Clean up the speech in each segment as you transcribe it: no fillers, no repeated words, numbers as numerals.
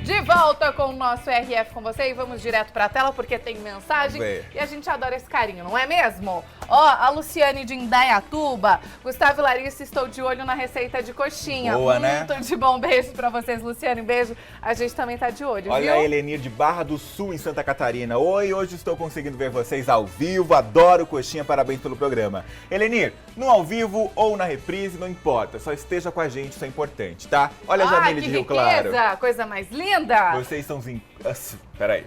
De volta com o nosso RF com você e vamos direto pra tela porque tem mensagem e a gente adora esse carinho, não é mesmo? Ó, a Luciane de Indaiatuba, Gustavo e Larissa, estou de olho na receita de coxinha. Boa, né? Muito de bom, beijo pra vocês, Luciane, beijo. A gente também tá de olho, Olha viu? a Helenir de Barra do Sul, em Santa Catarina. Oi, hoje estou conseguindo ver vocês ao vivo, adoro coxinha, parabéns pelo programa. Helenir, no ao vivo ou na reprise, não importa, só esteja com a gente, isso é importante, tá? Olha a Jamile de Rio Claro. Coisa mais linda. Vocês são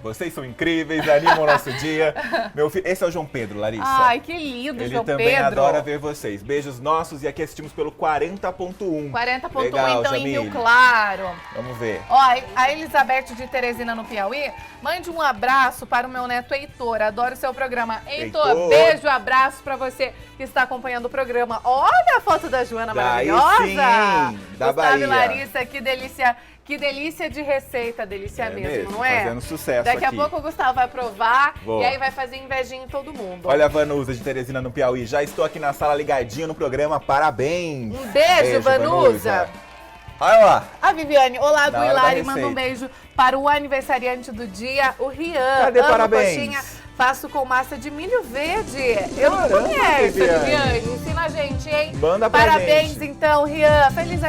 vocês são incríveis, animam o nosso dia. Meu filho, esse é o João Pedro, Larissa. Ai, que lindo, Ele João Pedro. também adora ver vocês. Beijos nossos e aqui assistimos pelo 40.1. 40.1, Legal, então, Jamile. em Rio Claro. Vamos ver. Ó, a Elizabeth de Teresina, no Piauí, mande um abraço para o meu neto Heitor. Adoro o seu programa. Heitor, beijo, abraço para você que está acompanhando o programa. Olha a foto da Joana maravilhosa. Sim, da Gustavo Bahia. e Larissa, que delícia. Que delícia de receita, delícia mesmo, não é? Fazendo sucesso Daqui aqui. a pouco o Gustavo vai provar Vou. e aí vai fazer invejinha em todo mundo. Olha a Vanusa de Teresina, no Piauí. Já estou aqui na sala ligadinho no programa. Parabéns. Um beijo, Vanusa. Olha lá. A Viviane, olá, Da hora Guilari, da manda um receita. beijo para o aniversariante do dia, o Rian. Cadê Amo parabéns? coxinha, faço com massa de milho verde. Eu não Caramba, conheço, Viviane. Viviane. Ensina a gente, hein? Manda pra Parabéns, gente. então, Rian. Feliz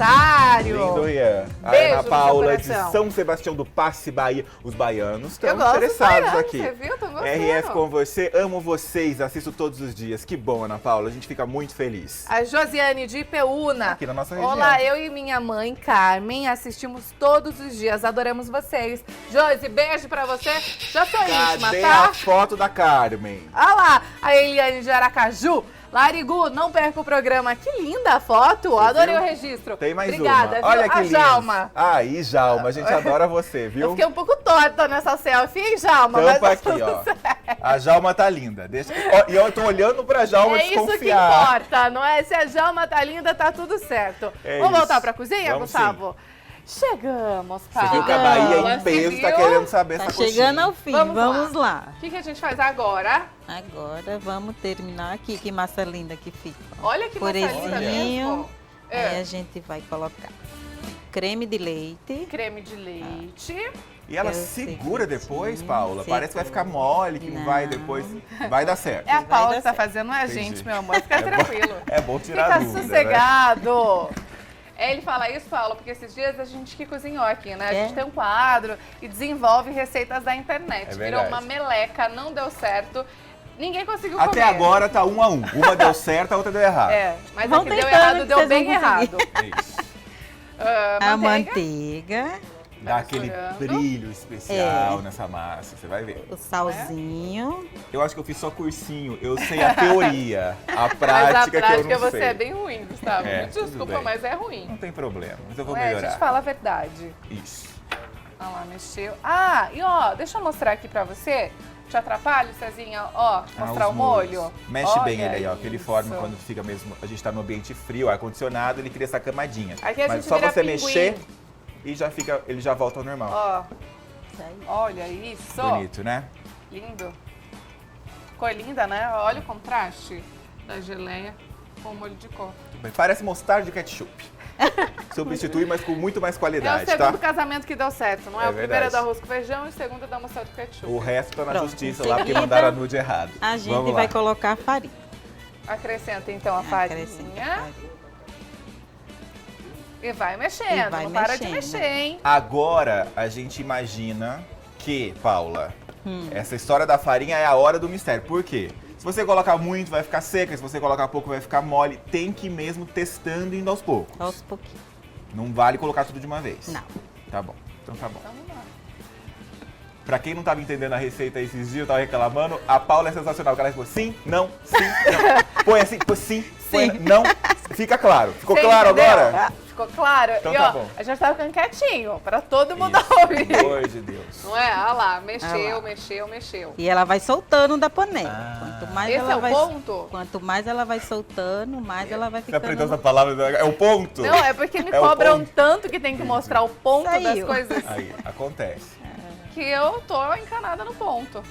aniversário. Lindo, Rian. A Beijo Ana no Paula seu de coração. São Sebastião do Passe, Bahia. Os baianos estão Eu gosto dos interessados baianos, aqui. você viu? Tô gostando. RF com você, amo vocês, assisto todos os dias. Que bom, Ana Paula, a gente fica muito feliz. A Josiane de Ipeúna. Aqui na nossa região. Olá, eu e minha mãe, Carmen, assistimos todos os dias. Adoramos vocês. Josi, beijo pra você. Já sou íntima, Cadê tá? a foto da Carmen? Olha lá, a Eliane de Aracaju. Larigu, não perca o programa. Que linda a foto. Adorei viu? o registro. Tem mais Obrigada, uma. Olha viu? que A lindo. Jalma. Aí, Jalma, a gente adora você, Eu viu? fiquei um pouco torta nessa selfie, hein, Jalma? Tampa tá aqui, tudo ó. certo. A Jalma tá linda. Ó, e eu tô olhando pra Jalma É isso que desconfiar. importa, não é? Se a Jalma tá linda, tá tudo certo. É Vamos isso. voltar pra cozinha, Vamos Gustavo? Chegamos, Você Paula. viu que a Bahia em Você peso tá viu? querendo saber Tá essa coxinha. chegando ao fim, vamos lá. O que a gente faz agora? Agora vamos terminar aqui, que massa linda que fica. Olha que massa linda Purezinho. mesmo. Aí a gente vai colocar creme de leite. Creme de leite. E ela Eu segura sei que depois, sim, Paula? Parece que vai ficar mole, que não vai Não. depois. Vai dar certo. É a Paula dar que tá certo. fazendo, não é a Entendi. gente, meu amor. Fica tranquilo. É bom tirar Fica dúvida, sossegado. Ele fala isso, Paula, porque esses dias a gente que cozinhou aqui, né? A gente tem um quadro e desenvolve receitas da internet. É Virou verdade. uma meleca, não deu certo. Ninguém conseguiu Até comer. agora tá 1 a 1. Uma deu certo, a outra deu errado. É, mas Vão a que deu tentando errado, que deu vocês bem vão conseguir. errado. É isso. A Manteiga. manteiga, Dá aquele misturando. brilho especial nessa massa, você vai ver. o salzinho. Eu acho que eu fiz só cursinho, eu sei a teoria, a Mas prática, a prática que eu não você sei. é bem ruim, Gustavo. É, Me tudo desculpa, bem. mas é ruim. Não tem problema, mas eu vou Não é? A melhorar. gente fala a verdade. Isso. Olha lá, mexeu. Ah, e ó, deixa eu mostrar aqui pra você. Te atrapalho, Cezinha? Ó, mostrar os o molho. molhos. Mexe bem Olha ele aí, ó, que ele isso. forma quando fica mesmo. A gente tá no ambiente frio, ar-condicionado, ele cria essa camadinha. Aqui a Mas gente só vira você pinguim. mexer e já fica, ele já volta ao normal. Ó, Isso aí. olha isso. Bonito, né? Lindo. Cor linda, né? Olha o contraste da geleia com o molho de coco. Tudo bem. Parece mostarda de ketchup. Substitui, mas com muito mais É o qualidade, segundo tá? casamento que deu certo, não é? É O primeiro é verdade. do arroz com feijão e o segundo é da mostarda de ketchup. O resto tá na Pronto, justiça em lá, porque seguida, mandaram a nude errado. A gente Vamos vai lá. colocar a farinha. Acrescenta então a Acrescenta a farinha farinha. e vai mexendo. E vai não para de mexendo. mexer, hein? Agora a gente imagina que, Paula, Hum. essa história da farinha é a hora do mistério. Por quê? Se você colocar muito, vai ficar seca. Se você colocar pouco, vai ficar mole. Tem que ir mesmo testando e indo aos poucos. Aos pouquinhos. Não vale colocar tudo de uma vez. Não. Tá bom. Então tá bom. Vamos lá. Pra quem não tava entendendo a receita esses dias, eu tava reclamando, a Paula é sensacional. Ela falou sim, não, sim, não. Põe assim, põe sim, põe não. Fica claro. Ficou Você claro entendeu? agora? Ficou claro? Então e tá ó, bom. a gente tá ficando quietinho, pra todo mundo Isso. ouvir. Pelo amor de Deus. Não é? Olha lá, mexeu, Olha lá. mexeu, mexeu. E ela vai soltando da panela. Ah. Quanto mais Esse ela é o vai, ponto? Quanto mais ela vai soltando, mais ela vai Você aprendeu ficando. essa palavra? É o ponto? Não, é porque me É o cobram ponto. tanto que tem que mostrar o ponto das Saiu. coisas Aí, acontece. que eu tô encanada no ponto.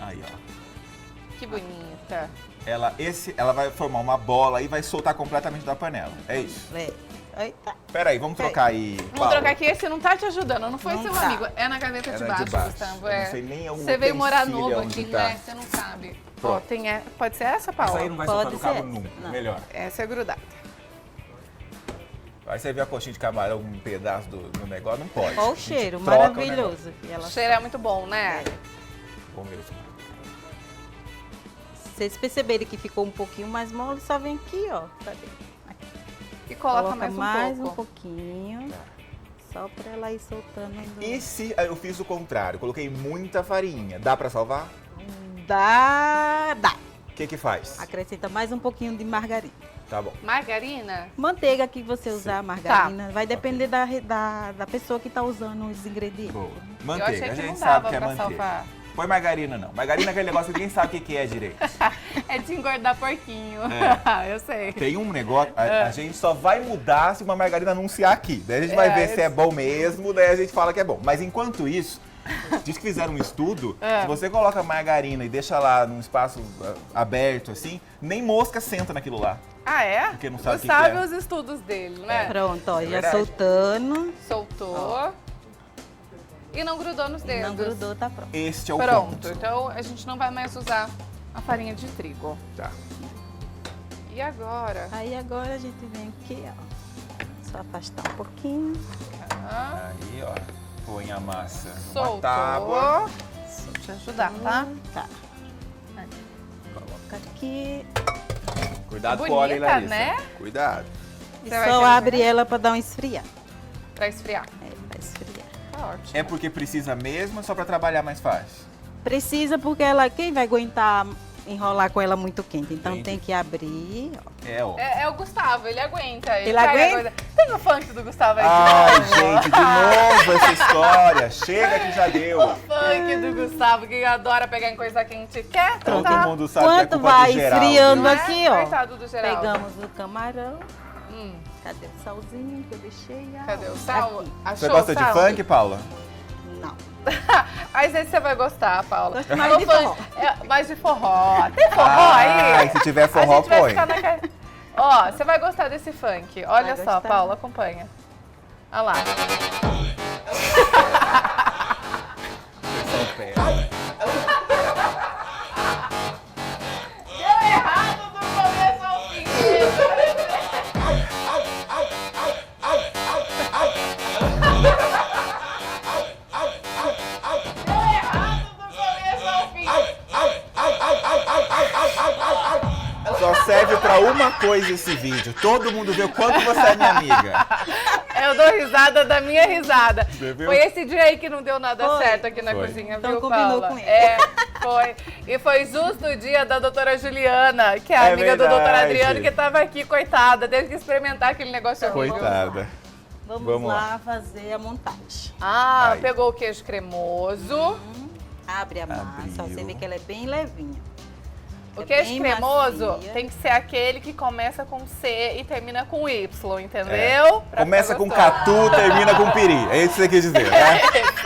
Aí, ó. Que bonita. Ela vai formar uma bola e vai soltar completamente da panela. É isso. É. Eita. Peraí, vamos trocar aí, Vamos Paula. trocar aqui, esse não tá te ajudando, não foi Não seu tá. amigo. É na gaveta É de na baixo, de baixo. Gustavo. Eu É. não sei nem algum Você veio morar utensílio novo onde aqui, tá. né? Você não sabe. Ó, Pronto. tem pode ser essa, Paula? Essa aí não vai Pode soltar o cabo ser. nunca. Não. Melhor. Essa é grudada. Aí você vê a coxinha de camarão, um pedaço do negócio, não pode. Olha A o gente cheiro, troca o maravilhoso. E O ela cheiro é muito bom, né? negócio. Bom mesmo. Se vocês perceberem que ficou um pouquinho mais mole, só vem aqui, ó. Cadê? Aqui. E coloca Coloca mais um um pouco. pouquinho. Só pra ela ir soltando. E se eu fiz o contrário? Coloquei muita farinha. Dá pra salvar? Dá. O que que faz? Acrescenta mais um pouquinho de margarina. Tá bom. Margarina? Manteiga que você usar, margarina, vai depender da pessoa que tá usando os ingredientes. Boa. Eu Manteiga, achei a que não gente dava sabe que é pra manteiga. salvar. Põe margarina não. Margarina é aquele negócio que ninguém sabe o que é direito. É de engordar porquinho. Eu sei. Tem um negócio, a gente só vai mudar se uma margarina anunciar aqui. Daí a gente vai ver se é bom mesmo, daí a gente fala que é bom. Mas enquanto isso, diz que fizeram um estudo, se você coloca margarina e deixa lá num espaço aberto assim, nem mosca senta naquilo lá. Ah, é? Porque não sabe o que Gustavo que é. e os estudos dele, né? Pronto, ó, já verdade. soltando. Soltou. E não grudou nos dedos. Não grudou, tá pronto. Este é o Pronto, ponto. então a gente não vai mais usar a farinha de trigo. Tá. E agora? Aí agora a gente vem aqui, ó. Só afastar um pouquinho. Ah, Aí, ó, põe a massa numa soltou. tábua. Deixa eu te ajudar, tá? Tá. Aí, coloca aqui. Cuidado com Bonita, o óleo, hein, Larissa? né? Cuidado. E Você vai só querer abre ver? ela pra dar um esfriar. Pra esfriar. Pra esfriar. Tá ótimo. É porque precisa mesmo ou só pra trabalhar mais fácil? Precisa porque quem vai aguentar enrolar com ela muito quente? Então Entendi. tem que abrir, ó. É, ó. É o Gustavo, ele aguenta. Ele pega a aguenta? coisa. Tem o funk do Gustavo aí Ai, de novo. gente, de novo essa história. Chega que já deu. O funk do Gustavo, que adora pegar em coisa quente. Quer? Todo Tá. mundo sabe que é Enquanto culpa vai do Geraldo. esfriando Não é? aqui, ó. Coitado do Geraldo. Pegamos o camarão. Hum, Cadê o salzinho que eu deixei? Ah, cadê o sal? Aqui. Achou Você gosta o de sal? funk, Paula? Não. Às vezes você vai gostar, Paula. Gosto mais O de funk- forró. mais de forró. Tem forró aí? Se tiver forró, A gente vai põe. ficar na... Ó, você vai gostar desse funk. Olha Vai só, gostar. Paula, acompanha. Olha lá. Deu errado do começo ao fim. Deu errado do começo ao fim. Só serve pra uma coisa esse vídeo. Todo mundo vê o quanto você é minha amiga. Eu dou risada da minha risada. Você viu? Foi esse dia aí que não deu nada Foi. certo aqui na Foi. cozinha, Então viu, combinou Paula? com ele. É, foi. E foi justo o dia da doutora Juliana, que é É amiga do doutor verdade. Adriano, que tava aqui, coitada. Teve que experimentar aquele negócio horrível. Coitada. Vamos lá fazer a montagem. Ah, Ai. pegou o queijo cremoso. Abre a massa, ó, Abriu. você vê que ela é bem levinha. O É queijo bem cremoso macia. tem que ser aquele que começa com C e termina com Y, entendeu? Pra Começa ficar com gostoso. catu, termina com piri. É isso que você quis dizer, né?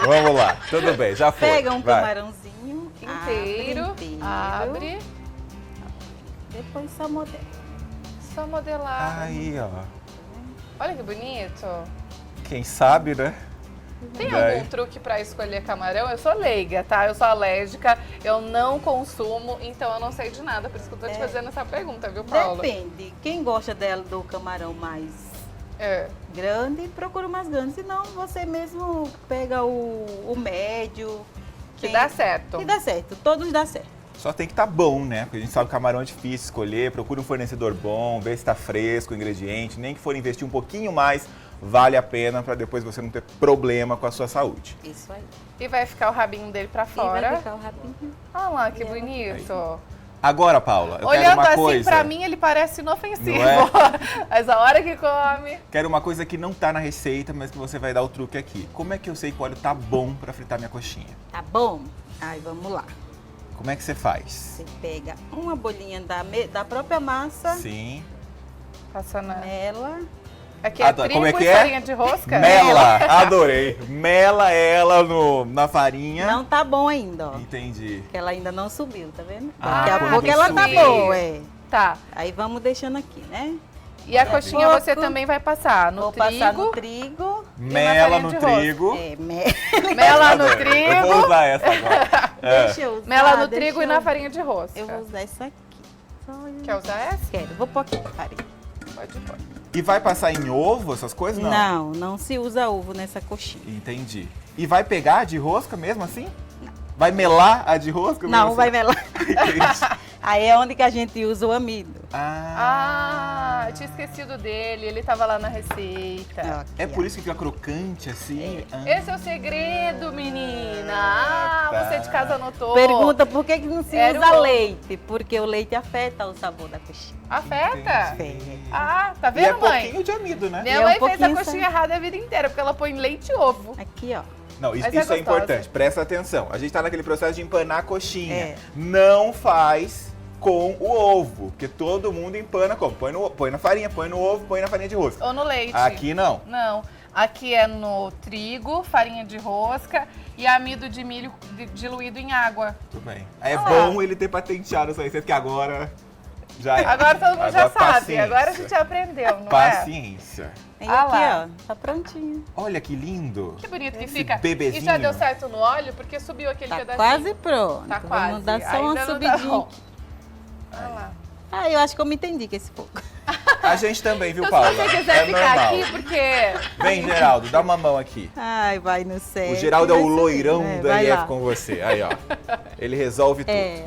Vamos lá. Tudo bem, já foi. Pega um Vai. camarãozinho Inteiro. Abre. Depois só modela. Só modelar. Aí, ó. Olha que bonito. Quem sabe, né? Tem Daí. algum truque pra escolher camarão? Eu sou leiga, tá? Eu sou alérgica, eu não consumo, então eu não sei de nada. Por isso que eu tô te fazendo essa pergunta, viu, Paula? Depende. Quem gosta do camarão mais É. grande, procura o mais grande. Senão você mesmo pega o médio. Que dá certo. Que dá certo. Todos dá certo. Só tem que estar bom, né? Porque a gente sabe que camarão é difícil escolher. Procura um fornecedor bom, vê se está fresco o ingrediente. Nem que for investir um pouquinho mais, vale a pena para depois você não ter problema com a sua saúde. Isso aí. E vai ficar o rabinho dele pra E vai fora. ficar o rabinho. Olha lá, que E ela- bonito. Agora, Paula, eu quero Olhando uma assim coisa. pra mim, ele parece inofensivo. Não é? Mas a hora que come... Quero uma coisa que não tá na receita, mas que você vai dar o truque aqui. Como é que eu sei que o óleo tá bom para fritar minha coxinha? Tá bom? Aí vamos lá. Como é que você faz? Você pega uma bolinha da própria massa, Sim. Passa na... mela. Aqui é Adoro. trigo Como é que e é? farinha de rosca? Mela, adorei. Mela ela na farinha. Não tá bom ainda, ó. Entendi. Porque ela ainda não subiu, tá vendo? Ah, Daqui a quando pouco ela tá subir. boa, é. Tá. Aí vamos deixando aqui, né? E a coxinha você também vai passar no trigo. Vou passar no trigo. Mela no trigo. Mela no trigo. Eu vou usar essa agora. Deixa eu usar. Mela no trigo e na farinha de rosca. Eu vou usar essa aqui. Quer usar essa? Quero. Vou pôr aqui a farinha. Pode pôr. E vai passar em ovo, essas coisas? Não. Não, não se usa ovo nessa coxinha. Entendi. E vai pegar a de rosca mesmo assim? Vai melar a de rosca? Não, mesmo vai assim? melar. Aí é onde que a gente usa o amido. Ah, tinha esquecido dele. Ele tava lá na receita. Aqui, É por isso que fica crocante assim? Esse é o segredo, menina. Ah, tá. você de casa anotou. Pergunta por que não se Era usa o- leite. Porque o leite afeta o sabor da coxinha. Afeta? Entendi. Ah, tá E vendo, é mãe? pouquinho de amido, né? Minha É um mãe fez a pouquinho, coxinha errada a vida inteira, porque ela põe leite e ovo. Aqui, ó. Não, isso, Mas é isso é gostosa. importante, presta atenção. A gente tá naquele processo de empanar a coxinha. É. Não faz com o ovo, porque todo mundo empana como? Põe na farinha, põe no ovo, põe na farinha de rosca. Ou no leite. Aqui não. Não. Aqui é no trigo, farinha de rosca e amido de milho diluído em água. Tudo bem. É bom ele ter patenteado essa receita, que agora já é. Agora todo mundo já Agora, sabe. paciência. Agora a gente aprendeu, não é? Paciência. E Ah aqui, lá. ó. Tá prontinho. Olha que lindo. Que bonito que Esse fica. bebezinho. E já deu certo no óleo, porque subiu aquele Tá pedacinho. quase pronto. Tá quase. Vamos dar só Ainda uma não tá subidinha bom. aqui. Olha lá. Ah, eu acho que eu me entendi com esse pouco. A gente também, viu, Então, Paula? se você quiser É ficar normal. aqui, porque... Vem, Geraldo, dá uma mão aqui. Ai, vai no céu. O Geraldo é o loirão da vai IF lá. com você. Aí, ó. Ele resolve tudo. É,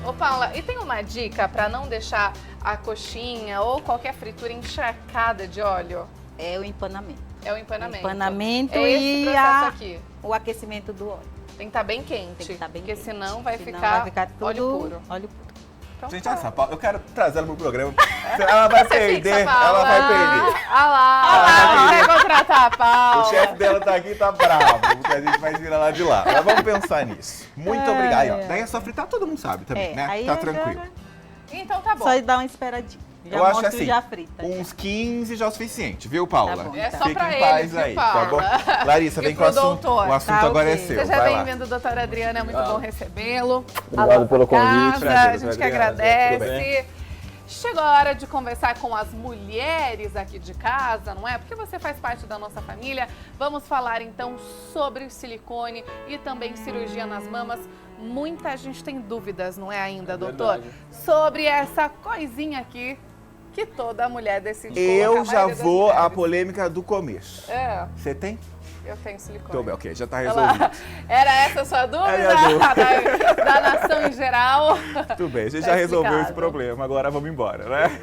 Ô, Paula, e tem uma dica pra não deixar a coxinha ou qualquer fritura encharcada de óleo? é o empanamento. É o empanamento. Empanamento é esse e processo aqui. o aquecimento do óleo. Tem que estar bem quente. Tem que estar bem porque quente. senão vai Senão ficar, vai ficar tudo óleo puro. Óleo puro. Então, Gente, tá. essa Paula, eu quero trazer ela pro programa. Ela vai Você perder, fixa, Paula. ela vai perder. Ah lá, vai contratar a Paula. O chefe dela tá aqui e tá bravo, porque a gente vai tirar lá de lá. Mas vamos pensar nisso. Muito obrigado. Aí, ó. Daí é só fritar, todo mundo sabe também, né? Aí Tá agora tranquilo. Então tá bom. Só dar uma esperadinha. Já Eu acho mostro assim, já frita. uns 15 já é o suficiente, viu, Paula? Tá bom, É só Fique pra em paz ele, viu, aí, Paula? tá bom? Larissa, E vem com pro o assunto. doutor. O assunto Tá, agora é ok. seu. Seja Vai lá. bem-vindo, doutora Adriana. É muito bom recebê-lo. Obrigado pelo convite. Casa, Prazer, a gente que Adriana. agradece. Tudo bem? Chegou a hora de conversar com as mulheres aqui de casa, não é? Porque você faz parte da nossa família. Vamos falar então sobre silicone e também cirurgia nas mamas. Muita gente tem dúvidas, não é ainda, doutor? verdade. Sobre essa coisinha aqui que toda mulher decide Eu colocar, a já maioria das vou à mulheres. polêmica do começo. É, Você tem? eu tenho silicone. Tô bem, ok, já tá Olha resolvido. lá. Era essa a sua dúvida? É a minha dúvida. Da nação em geral. Tudo bem, a gente Tá já resolveu esse explicado. problema, agora vamos embora, né?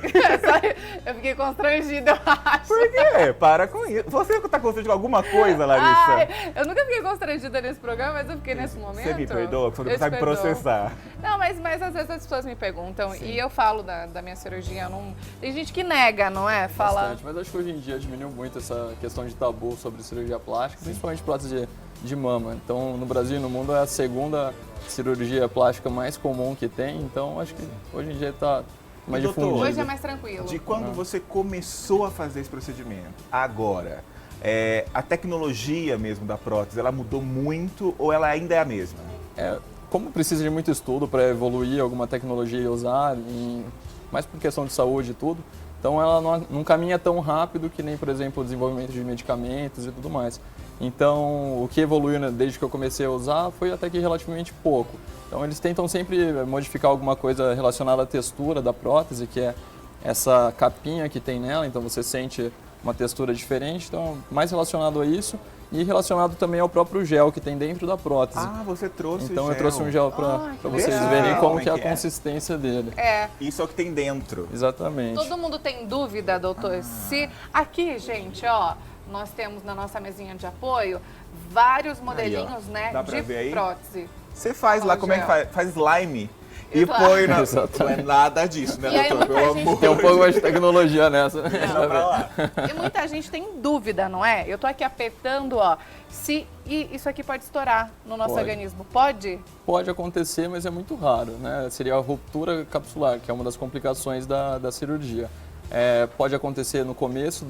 Eu fiquei constrangida, eu acho. Por quê? Para com isso. Você tá constrangido com alguma coisa, Larissa? Ai, eu nunca fiquei constrangida nesse programa, mas eu fiquei nesse momento. Você me perdoa, que você Eu não sabe te me perdoo. processar. Não, mas às vezes as pessoas me perguntam e eu falo da minha cirurgia. Eu não... Tem gente que nega, não é? Fala. Bastante, mas acho que hoje em dia diminuiu muito essa questão de tabu sobre cirurgia plástica, principalmente prótese de mama. Então, no Brasil e no mundo é a segunda cirurgia plástica mais comum que tem, então acho que hoje em dia está mais E, doutor, difundido. Hoje é mais tranquilo. De quando você começou a fazer esse procedimento, agora, a tecnologia mesmo da prótese, ela mudou muito ou ela ainda é a mesma? Como precisa de muito estudo para evoluir alguma tecnologia e usar, mais por questão de saúde e tudo, então ela não caminha tão rápido que nem, por exemplo, o desenvolvimento de medicamentos e tudo mais. Então, o que evoluiu, né, desde que eu comecei a usar foi até que relativamente pouco. Então, eles tentam sempre modificar alguma coisa relacionada à textura da prótese, que é essa capinha que tem nela, então você sente uma textura diferente, então mais relacionado a isso e relacionado também ao próprio gel que tem dentro da prótese. Ah, você trouxe Então gel. eu trouxe um gel para que vocês legal. verem como que é a Como é que é? consistência dele. É. Isso é o que tem dentro. Exatamente. Todo mundo tem dúvida, doutor? Se aqui, gente, ó, nós temos na nossa mesinha de apoio vários modelinhos, né, Dá pra de ver aí? prótese. Você faz lá, Ó, como é que gel. faz? Faz slime e Exato. põe na... Não é Exatamente. nada disso, né, E aí doutor? muita Pelo gente amor Tem um pouco mais de tecnologia nessa. Deixa pra lá. E muita gente tem dúvida, não é? Eu tô aqui apertando, ó, se isso aqui pode estourar no nosso Pode. organismo. Pode? Pode acontecer, mas é muito raro, né? Seria a ruptura capsular, que é uma das complicações da cirurgia. Pode acontecer no começo,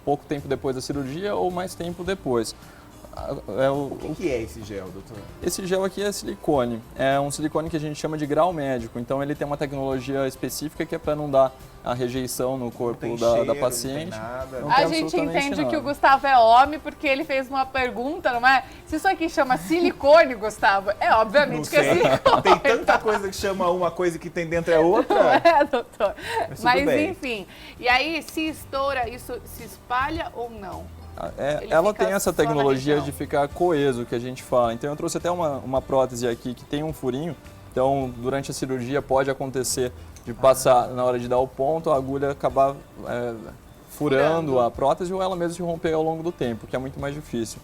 pouco tempo depois da cirurgia ou mais tempo depois. O que é esse gel, doutor? Esse gel aqui é silicone. É um silicone que a gente chama de grau médico. Então ele tem uma tecnologia específica que é para não dar a rejeição no corpo da paciente. A gente entende que o Gustavo é homem porque ele fez uma pergunta, não é? Se isso aqui chama silicone, Gustavo, é obviamente que é silicone. Tem tanta coisa que chama uma coisa que tem dentro é outra. Não é, doutor? Mas bem. enfim. E aí, se estoura, isso se espalha ou não? Ela tem essa tecnologia de ficar coeso, que a gente fala. Então eu trouxe até uma prótese aqui que tem um furinho. Então durante a cirurgia pode acontecer de passar, na hora de dar o ponto, a agulha acabar furando a prótese ou ela mesma se romper ao longo do tempo, que é muito mais difícil.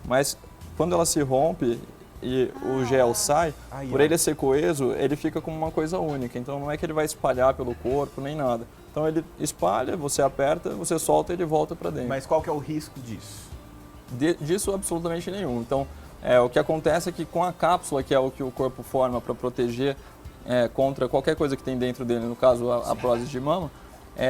Mas quando ela se rompe e o gel sai, por ele ser coeso, ele fica como uma coisa única. Então não é que ele vai espalhar pelo corpo nem nada. Então ele espalha, você aperta, você solta e ele volta para dentro. Mas qual que é o risco disso? Disso absolutamente nenhum. Então o que acontece é que com a cápsula, que é o que o corpo forma para proteger contra qualquer coisa que tem dentro dele, no caso a prótese de mama,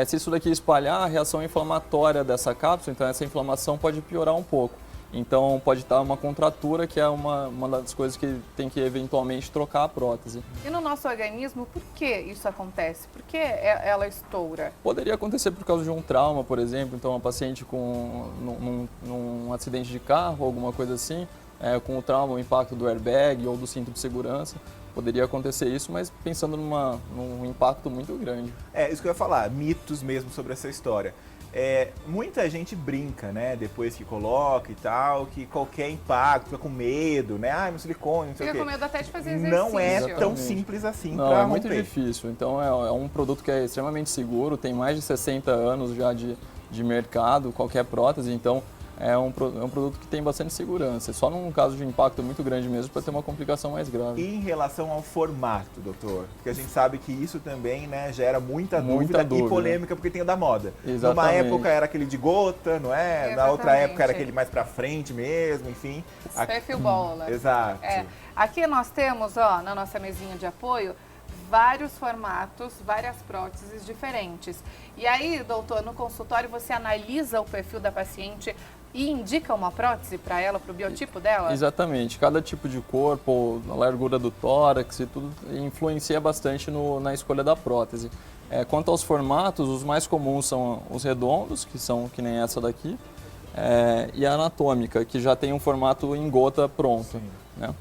se isso daqui espalhar, a reação inflamatória dessa cápsula, então essa inflamação pode piorar um pouco. Então pode estar uma contratura, que é uma das coisas que tem que eventualmente trocar a prótese. E no nosso organismo, por que isso acontece? Por que ela estoura? Poderia acontecer por causa de um trauma, por exemplo. Então uma paciente num acidente de carro, alguma coisa assim, com o trauma, o impacto do airbag ou do cinto de segurança. Poderia acontecer isso, mas pensando num impacto muito grande. Isso que eu ia falar, mitos mesmo sobre essa história. Muita gente brinca, né, depois que coloca e tal, que qualquer impacto, fica com medo, né, meu silicone, não sei o quê. Fica com medo até de fazer exercício. Não é tão simples assim para romper. É muito difícil. Então é um produto que é extremamente seguro, tem mais de 60 anos já de mercado, qualquer prótese, então é um produto que tem bastante segurança. Só num caso de impacto muito grande mesmo para ter uma complicação mais grave. E em relação ao formato, doutor? Porque a gente sabe que isso também, né, gera muita dúvida e polêmica, porque tem o da moda. Exatamente. Numa época era aquele de gota, não é? Exatamente. Na outra época era aquele mais pra frente mesmo, enfim. Perfil bola. Exato. Aqui nós temos, ó, na nossa mesinha de apoio, vários formatos, várias próteses diferentes. E aí, doutor, no consultório você analisa o perfil da paciente e indica uma prótese para ela, para o biotipo dela? Exatamente. Cada tipo de corpo, a largura do tórax e tudo influencia bastante na escolha da prótese. Quanto aos formatos, os mais comuns são os redondos, que são que nem essa daqui, e a anatômica, que já tem um formato em gota pronto. Né?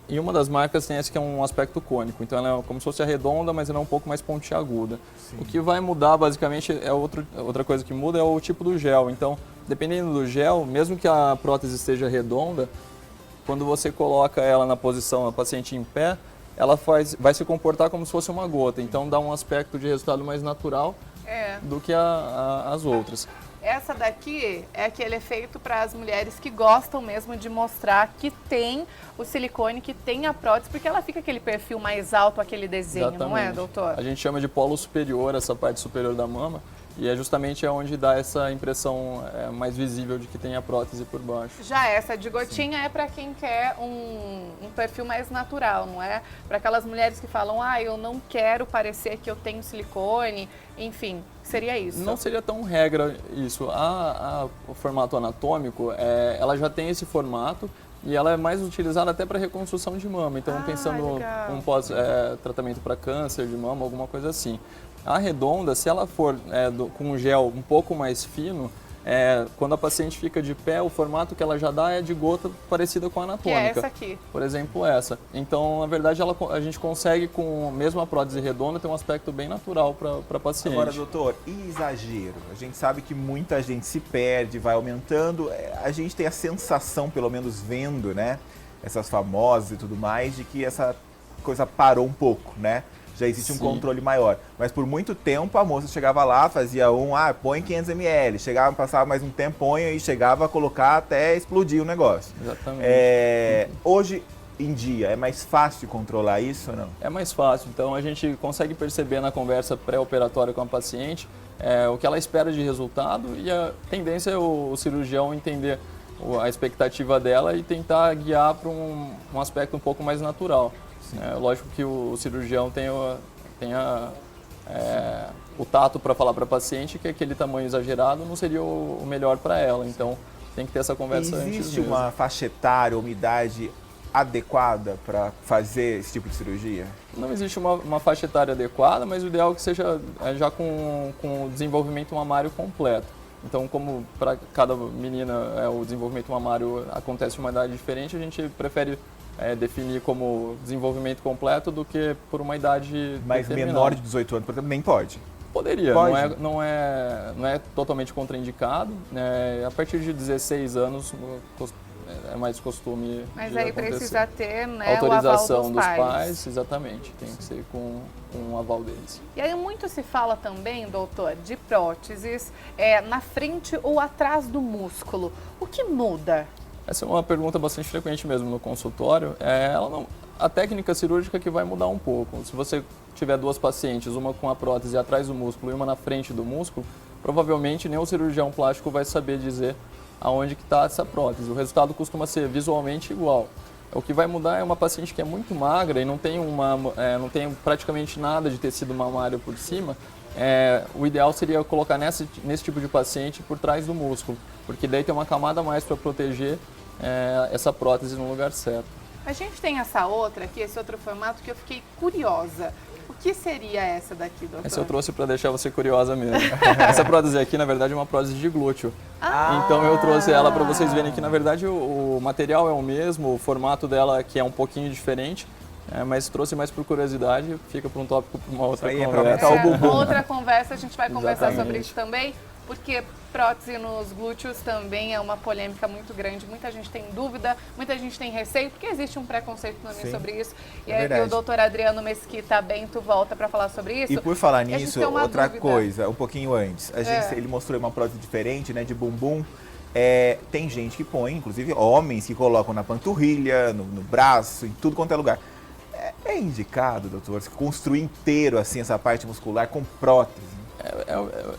E uma das marcas tem esse que é um aspecto cônico, então ela é como se fosse redonda, mas ela é um pouco mais pontiaguda. Sim. O que vai mudar basicamente, outra coisa que muda é o tipo do gel. Então, dependendo do gel, mesmo que a prótese esteja redonda, quando você coloca ela na posição, a paciente em pé, ela vai se comportar como se fosse uma gota, então dá um aspecto de resultado mais natural do que as outras. Essa daqui é aquele efeito para as mulheres que gostam mesmo de mostrar que tem o silicone, que tem a prótese, porque ela fica aquele perfil mais alto, aquele desenho, Exatamente. Não é, doutor? A gente chama de polo superior, essa parte superior da mama, e é justamente onde dá essa impressão mais visível de que tem a prótese por baixo. Já essa de gotinha é para quem quer um perfil mais natural, não é? Para aquelas mulheres que falam, eu não quero parecer que eu tenho silicone, enfim, seria isso? Não seria tão regra isso. O formato anatômico, ela já tem esse formato e ela é mais utilizada até para reconstrução de mama. Então, pensando um pós-tratamento para câncer de mama, alguma coisa assim. A redonda, se ela for com um gel um pouco mais fino, quando a paciente fica de pé, o formato que ela já dá é de gota parecida com a anatômica. Que é essa aqui. Por exemplo, essa. Então, na verdade, a gente consegue, com mesmo a prótese redonda, ter um aspecto bem natural para a paciente. Agora, doutor, e exagero? A gente sabe que muita gente se perde, vai aumentando. A gente tem a sensação, pelo menos vendo, né, essas famosas e tudo mais, de que essa coisa parou um pouco, né? Já existe um controle maior. Mas por muito tempo a moça chegava lá, fazia põe 500 ml, chegava, passava mais um tempo, põe e chegava a colocar até explodir o negócio. Exatamente. Hoje em dia, é mais fácil controlar isso ou não? É mais fácil. Então a gente consegue perceber na conversa pré-operatória com a paciente o que ela espera de resultado e a tendência é o cirurgião entender a expectativa dela e tentar guiar para um aspecto um pouco mais natural. Lógico que o cirurgião tem o tato para falar para a paciente que aquele tamanho exagerado não seria o melhor para ela. Então, tem que ter essa conversa antes mesmo. Existe uma faixa etária, uma idade adequada para fazer esse tipo de cirurgia? Não existe uma faixa etária adequada, mas o ideal é que seja já com o desenvolvimento mamário completo. Então, como para cada menina o desenvolvimento mamário acontece em uma idade diferente, a gente prefere definir como desenvolvimento completo do que por uma idade Mas menor de 18 anos, por exemplo, nem pode? Poderia, Pode? Não é totalmente contraindicado. A partir de 16 anos é mais costume. Mas de aí acontecer. precisa ter, né, autorização o aval dos pais, exatamente. Tem que ser com o aval deles. E aí muito se fala também, doutor, de próteses na frente ou atrás do músculo. O que muda? Essa é uma pergunta bastante frequente mesmo no consultório. A técnica cirúrgica que vai mudar um pouco. Se você tiver duas pacientes, uma com a prótese atrás do músculo e uma na frente do músculo, provavelmente nem o cirurgião plástico vai saber dizer aonde que está essa prótese. O resultado costuma ser visualmente igual. O que vai mudar é uma paciente que é muito magra e não tem praticamente nada de tecido mamário por cima. O ideal seria colocar nesse tipo de paciente por trás do músculo, porque daí tem uma camada a mais para proteger essa prótese no lugar certo. A gente tem essa outra aqui, esse outro formato que eu fiquei curiosa. O que seria essa daqui, doutor? Essa eu trouxe para deixar você curiosa mesmo. Essa prótese aqui, na verdade, é uma prótese de glúteo. Então eu trouxe ela para vocês verem que, na verdade, o material é o mesmo, o formato dela que é um pouquinho diferente, mas trouxe mais por curiosidade, fica para um tópico para uma outra conversa. Outra conversa, a gente vai conversar sobre isso também, porque prótese nos glúteos também é uma polêmica muito grande. Muita gente tem dúvida, muita gente tem receio, porque existe um preconceito também sobre isso. E aí o doutor Adriano Mesquita Bento volta para falar sobre isso. E por falar nisso, outra coisa, um pouquinho antes, ele mostrou uma prótese diferente, né, de bumbum. Tem gente que põe, inclusive homens que colocam na panturrilha, no braço, em tudo quanto é lugar. É indicado, doutor, se construir inteiro assim essa parte muscular com prótese?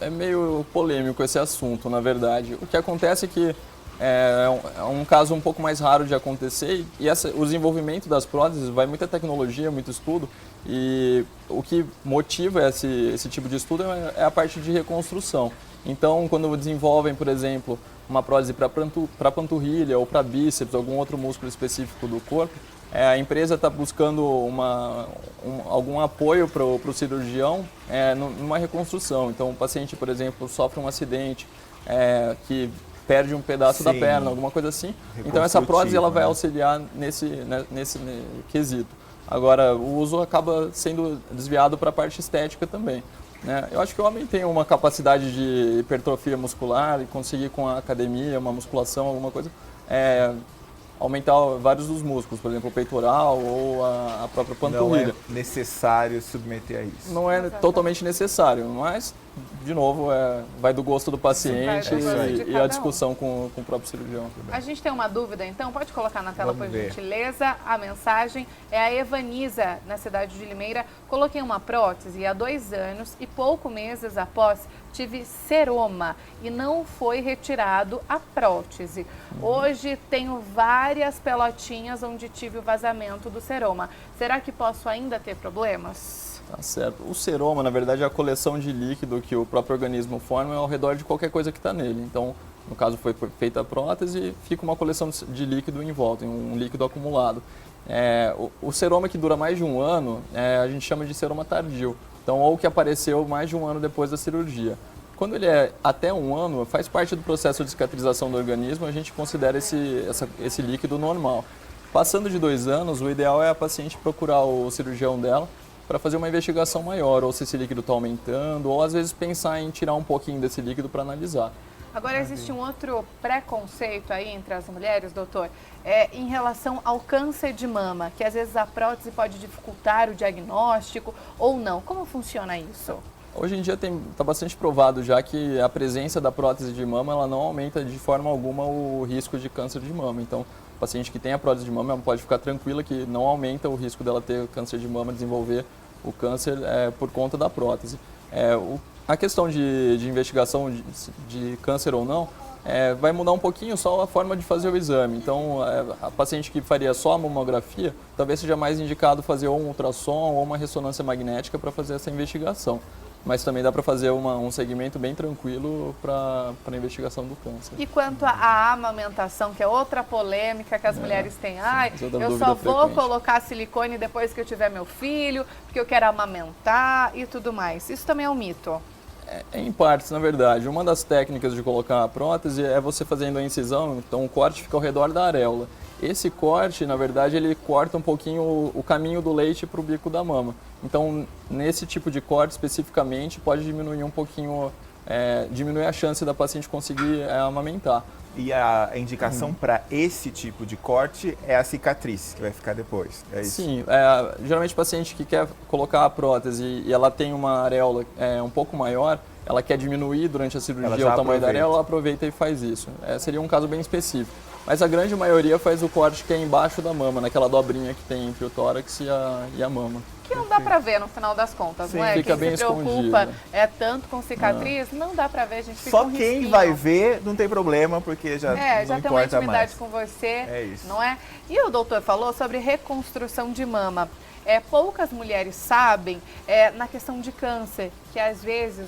É meio polêmico esse assunto, na verdade. O que acontece é que é um caso um pouco mais raro de acontecer e o desenvolvimento das próteses vai muita tecnologia, muito estudo, e o que motiva esse tipo de estudo é a parte de reconstrução. Então, quando desenvolvem, por exemplo, uma prótese para panturrilha ou para bíceps, algum outro músculo específico do corpo, a empresa está buscando algum apoio para o cirurgião numa reconstrução. Então, o paciente, por exemplo, sofre um acidente que perde um pedaço da perna, alguma coisa assim. Então, essa prótese ela vai auxiliar nesse quesito. Agora, o uso acaba sendo desviado para a parte estética também. Eu acho que o homem tem uma capacidade de hipertrofia muscular e conseguir com a academia, uma musculação, alguma coisa, aumentar vários dos músculos, por exemplo, o peitoral ou a própria panturrilha. Não é necessário submeter a isso. Não é totalmente necessário, mas, de novo, vai do gosto do paciente e a discussão com o próprio cirurgião. A gente tem uma dúvida, então, pode colocar na tela, por gentileza, a mensagem. É a Evaniza, na cidade de Limeira. Coloquei uma prótese há 2 anos e poucos meses após tive seroma e não foi retirado a prótese. Hoje tenho várias pelotinhas onde tive o vazamento do seroma. Será que posso ainda ter problemas? Tá certo. O seroma, na verdade, é a coleção de líquido que o próprio organismo forma ao redor de qualquer coisa que está nele. Então, no caso, foi feita a prótese, fica uma coleção de líquido em volta, um líquido acumulado. O seroma que dura mais de 1 ano, a gente chama de seroma tardio. Então, ou que apareceu mais de 1 ano depois da cirurgia. Quando ele é até 1 ano, faz parte do processo de cicatrização do organismo, a gente considera esse líquido normal. Passando de 2 anos, o ideal é a paciente procurar o cirurgião dela para fazer uma investigação maior, ou se esse líquido está aumentando, ou às vezes pensar em tirar um pouquinho desse líquido para analisar. Agora, existe um outro preconceito aí entre as mulheres, doutor, em relação ao câncer de mama, que às vezes a prótese pode dificultar o diagnóstico ou não. Como funciona isso? Hoje em dia está bastante provado já que a presença da prótese de mama ela não aumenta de forma alguma o risco de câncer de mama. Então, o paciente que tem a prótese de mama pode ficar tranquila que não aumenta o risco dela ter câncer de mama, desenvolver o câncer por conta da prótese. A questão de investigação de câncer ou não vai mudar um pouquinho só a forma de fazer o exame. Então, a paciente que faria só a mamografia, talvez seja mais indicado fazer ou um ultrassom ou uma ressonância magnética para fazer essa investigação. mas também dá para fazer um segmento bem tranquilo para a investigação do câncer. E quanto à amamentação, que é outra polêmica que as mulheres têm, eu só vou colocar silicone depois que eu tiver meu filho, porque eu quero amamentar e tudo mais. Isso também é um mito? Em partes, na verdade. Uma das técnicas de colocar a prótese é você fazendo a incisão, então o corte fica ao redor da areola. Esse corte, na verdade, ele corta um pouquinho o caminho do leite para o bico da mama. Então, nesse tipo de corte, especificamente, pode diminuir um pouquinho, diminuir a chance da paciente conseguir amamentar. E a indicação para esse tipo de corte é a cicatriz, que vai ficar depois, é isso? Sim, geralmente o paciente que quer colocar a prótese e ela tem uma areola um pouco maior, ela quer diminuir durante a cirurgia o tamanho da areola, ela aproveita e faz isso. Seria um caso bem específico. Mas a grande maioria faz o corte que é embaixo da mama, naquela dobrinha que tem entre o tórax e a mama. Que não dá pra ver no final das contas, não é? Fica Quem bem se preocupa tanto com cicatriz, não dá pra ver, a gente fica Só um quem risquinho. vai ver não tem problema, porque já não já tem uma importa intimidade mais. com você, É isso. não é? E o doutor falou sobre reconstrução de mama. Poucas mulheres sabem na questão de câncer, que às vezes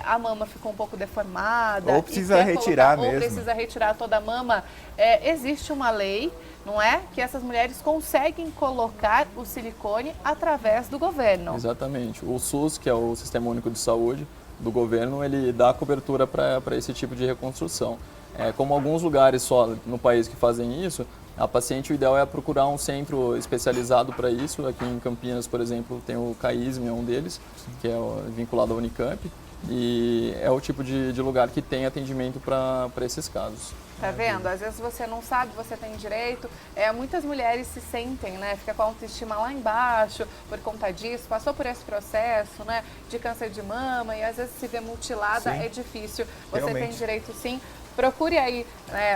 a mama ficou um pouco deformada. Ou precisa retirar mesmo. Ou precisa retirar toda a mama. Existe uma lei, não é? Que essas mulheres conseguem colocar o silicone através do governo. Exatamente. O SUS, que é o Sistema Único de Saúde do governo, ele dá cobertura para esse tipo de reconstrução. Como alguns lugares só no país que fazem isso, a paciente, o ideal é procurar um centro especializado para isso. Aqui em Campinas, por exemplo, tem o CAISM, é um deles, que é vinculado à Unicamp. E é o tipo de lugar que tem atendimento para esses casos. Tá vendo? Às vezes você não sabe, você tem direito. Muitas mulheres se sentem, fica com a autoestima lá embaixo por conta disso, passou por esse processo, de câncer de mama e às vezes se vê mutilada, é difícil. Você Realmente. tem direito sim. Procure aí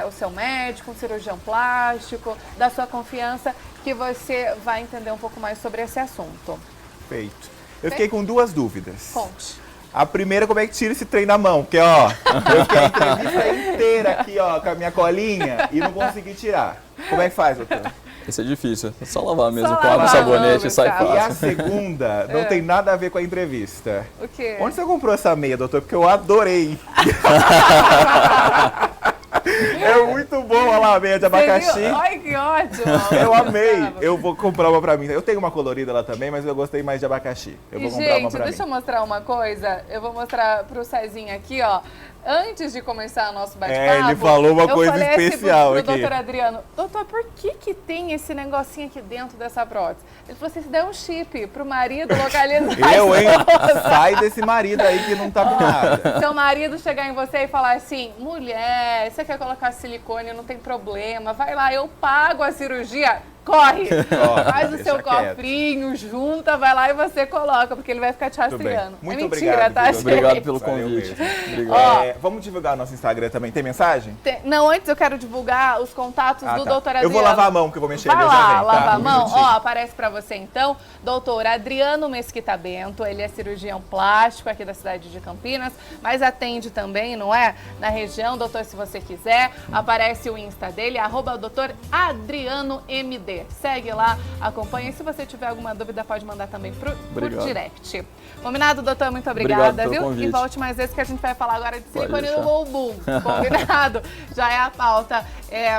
o seu médico, um cirurgião plástico, da sua confiança, que você vai entender um pouco mais sobre esse assunto. Feito. Eu fiquei com duas dúvidas. Conte. A primeira, como é que tira esse trem na mão? Porque, eu fiquei a entrevista inteira aqui, com a minha colinha e não consegui tirar. Como é que faz, doutor? Isso é difícil, é só lavar mesmo, Só com água e lavar, sabonete e sai Gustavo. E a fácil. segunda não tem nada a ver com a entrevista. O quê? Onde você comprou essa meia, doutor? Porque eu adorei. É muito boa lá a meia de abacaxi. Ai, que ótimo! Eu amei. Eu vou comprar uma pra mim. Eu tenho uma colorida lá também, mas eu gostei mais de abacaxi. Eu vou comprar uma pra mim. Deixa eu mostrar uma coisa. Eu vou mostrar pro Cezinho aqui, ó. Antes de começar o nosso bate-papo, ele falou uma coisa especial pro aqui. doutor Adriano, doutor, por que tem esse negocinho aqui dentro dessa prótese? Ele falou assim, isso daí é um chip pro marido localizar. Eu, hein? Sai desse marido aí que não tá com nada. Seu marido chegar em você e falar assim, mulher, você quer colocar silicone, não tem problema, vai lá, eu pago a cirurgia. Corre! Faz o seu cofrinho, junta, vai lá e você coloca, porque ele vai ficar te rastreando. Muito mentira, obrigado, tá, viu? gente? Obrigado pelo Valeu convite. mesmo. Obrigado. Vamos divulgar nosso Instagram também. Tem mensagem? Não, antes eu quero divulgar os contatos do doutor Adriano. Eu vou lavar a mão, que eu vou mexer Vai ali, eu lá, já venho, lava tá? a Um mão. minutinho. Aparece pra você então, doutor Adriano Mesquita Bento, ele é cirurgião plástico aqui da cidade de Campinas, mas atende também, não é? Na região, doutor, se você quiser, aparece o Insta dele, @doutor Adriano MD. Segue lá, acompanha. E se você tiver alguma dúvida, pode mandar também por direct. Combinado, doutor? Muito obrigada, Obrigado pelo viu? convite. E volte mais vezes que a gente vai falar agora de Pode silicone deixar. no bumbum. Combinado? Já é a pauta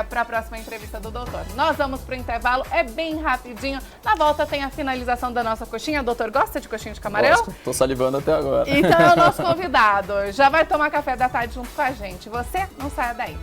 para a próxima entrevista do doutor. Nós vamos pro intervalo, é bem rapidinho. Na volta tem a finalização da nossa coxinha. Doutor, gosta de coxinha de camarão? Gosto. Tô salivando até agora. Então é o nosso convidado. Já vai tomar café da tarde junto com a gente. Você não saia daí.